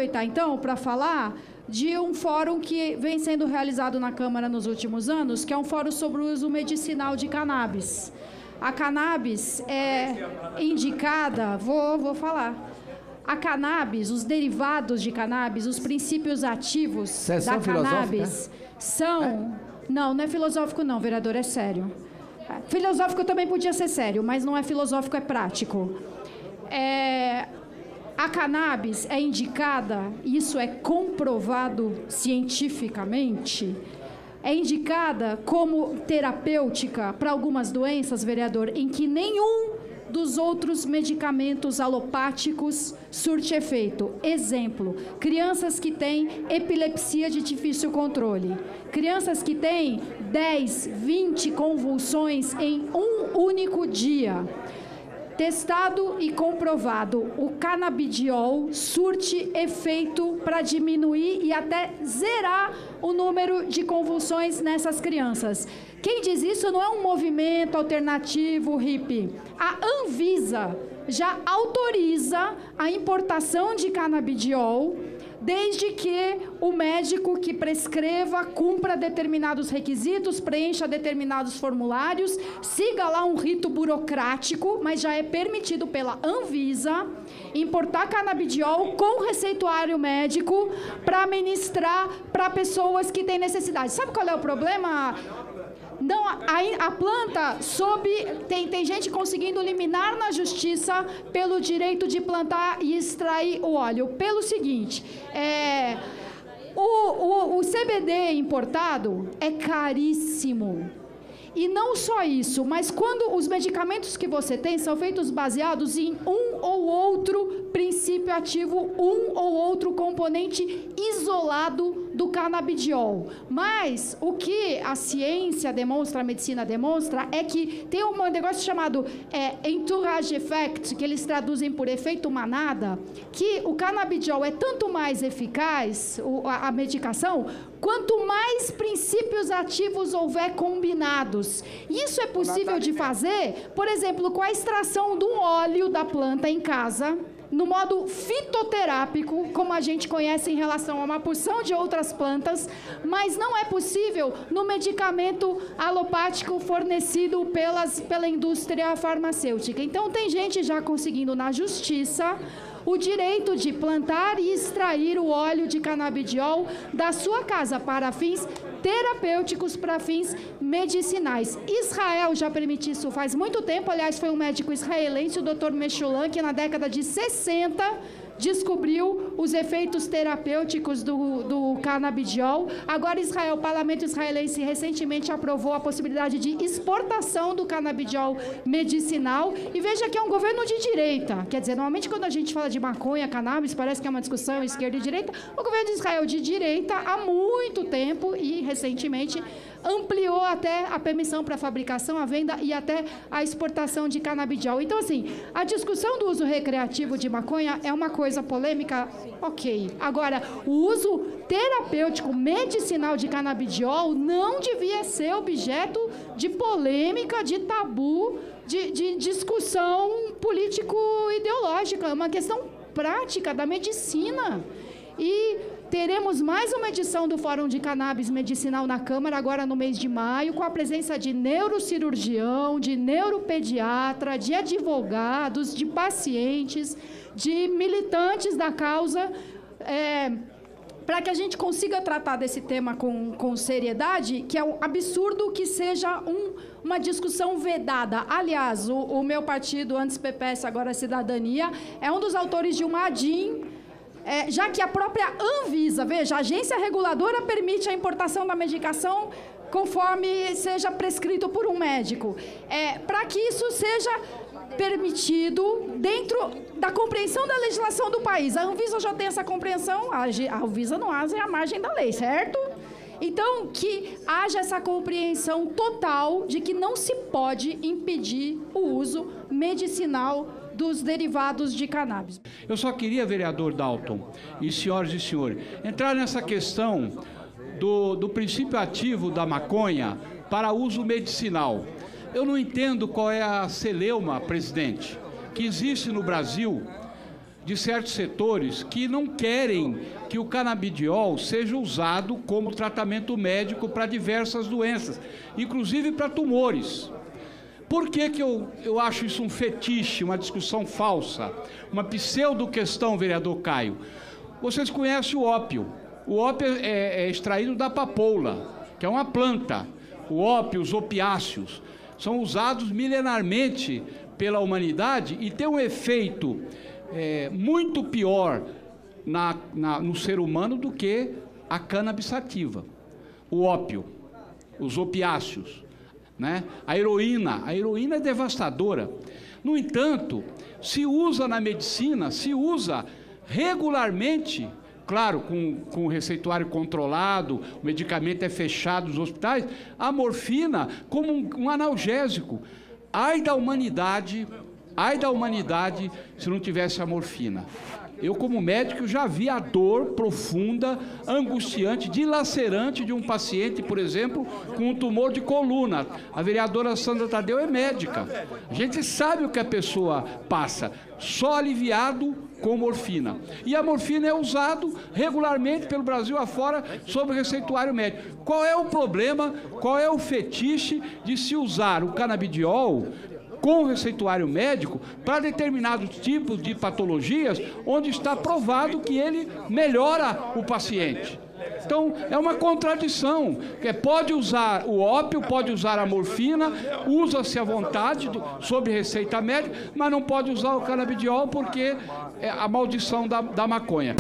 aproveitar, então, para falar de um fórum que vem sendo realizado na Câmara nos últimos anos, que é um fórum sobre o uso medicinal de cannabis. A cannabis é indicada... Vou falar. A cannabis, os derivados de cannabis, os princípios ativos da cannabis são... Não é filosófico não, vereador, é sério. Filosófico também podia ser sério, mas não é filosófico, é prático. A cannabis é indicada, isso é comprovado cientificamente, é indicada como terapêutica para algumas doenças, vereador, em que nenhum dos outros medicamentos alopáticos surte efeito. Exemplo, crianças que têm epilepsia de difícil controle, crianças que têm 10, 20 convulsões em um único dia. Testado e comprovado, o canabidiol surte efeito para diminuir e até zerar o número de convulsões nessas crianças. Quem diz isso não é um movimento alternativo hippie. A Anvisa já autoriza a importação de canabidiol, desde que o médico que prescreva cumpra determinados requisitos, preencha determinados formulários, siga lá um rito burocrático, mas já é permitido pela Anvisa importar canabidiol com receituário médico para administrar para pessoas que têm necessidade. Sabe qual é o problema? Não, a planta tem gente conseguindo liminar na justiça pelo direito de plantar e extrair o óleo. Pelo seguinte, o CBD importado é caríssimo. E não só isso, mas quando os medicamentos que você tem são feitos baseados em um ou outro princípio ativo, um ou outro componente isolado do canabidiol. Mas o que a ciência demonstra, a medicina demonstra, é que tem um negócio chamado entourage effect, que eles traduzem por efeito manada, que o canabidiol é tanto mais eficaz, a medicação, quanto mais princípios ativos houver combinados. Isso é possível de fazer, por exemplo, com a extração de um óleo da planta em casa, no modo fitoterápico, como a gente conhece em relação a uma porção de outras plantas, mas não é possível no medicamento alopático fornecido pela indústria farmacêutica. Então, tem gente já conseguindo na justiça o direito de plantar e extrair o óleo de canabidiol da sua casa para fins terapêuticos, para fins medicinais. Israel já permite isso faz muito tempo. Aliás, foi um médico israelense, o Dr. Meshulam, que na década de 60 descobriu os efeitos terapêuticos do canabidiol. Agora, o parlamento israelense recentemente aprovou a possibilidade de exportação do canabidiol medicinal. E veja que é um governo de direita. Quer dizer, normalmente quando a gente fala de maconha, cannabis, parece que é uma discussão esquerda e direita. O governo de Israel de direita há muito tempo e recentemente ampliou até a permissão para a fabricação, a venda e até a exportação de canabidiol. Então, assim, a discussão do uso recreativo de maconha é uma coisa polêmica, ok. Agora, o uso terapêutico medicinal de canabidiol não devia ser objeto de polêmica, de tabu, de discussão político-ideológica. É uma questão prática da medicina. E teremos mais uma edição do Fórum de Cannabis Medicinal na Câmara, agora no mês de maio, com a presença de neurocirurgião, de neuropediatra, de advogados, de pacientes, de militantes da causa, para que a gente consiga tratar desse tema com seriedade, que é um absurdo que seja uma discussão vedada. Aliás, o meu partido, antes PPS, agora Cidadania, é um dos autores de uma ADIM, já que a própria Anvisa, veja, a agência reguladora permite a importação da medicação conforme seja prescrito por um médico. Para que isso seja permitido dentro da compreensão da legislação do país. A Anvisa já tem essa compreensão, a Anvisa não age à margem da lei, certo? Então, que haja essa compreensão total de que não se pode impedir o uso medicinal dos derivados de cannabis. Eu só queria, vereador Dalton, e senhoras e senhores, entrar nessa questão do princípio ativo da maconha para uso medicinal. Eu não entendo qual é a celeuma, presidente, que existe no Brasil de certos setores que não querem que o canabidiol seja usado como tratamento médico para diversas doenças, inclusive para tumores. Por que eu acho isso um fetiche, uma discussão falsa, uma pseudo-questão, vereador Caio? Vocês conhecem o ópio. O ópio é extraído da papoula, que é uma planta. O ópio, os opiáceos, são usados milenarmente pela humanidade e tem um efeito muito pior no ser humano do que a cannabis sativa. O ópio, os opiáceos, né? A heroína é devastadora. No entanto, se usa na medicina, se usa regularmente, claro, com o receituário controlado, o medicamento é fechado nos hospitais, a morfina como um analgésico. Ai da humanidade se não tivesse a morfina. Eu, como médico, já vi a dor profunda, angustiante, dilacerante de um paciente, por exemplo, com um tumor de coluna. A vereadora Sandra Tadeu é médica. A gente sabe o que a pessoa passa, só aliviado com morfina. E a morfina é usada regularmente pelo Brasil afora sob o receituário médico. Qual é o problema, qual é o fetiche de se usar o canabidiol com o receituário médico para determinados tipos de patologias onde está provado que ele melhora o paciente? Então, é uma contradição, que pode usar o ópio, pode usar a morfina, usa-se à vontade, sob receita médica, mas não pode usar o canabidiol porque é a maldição da maconha.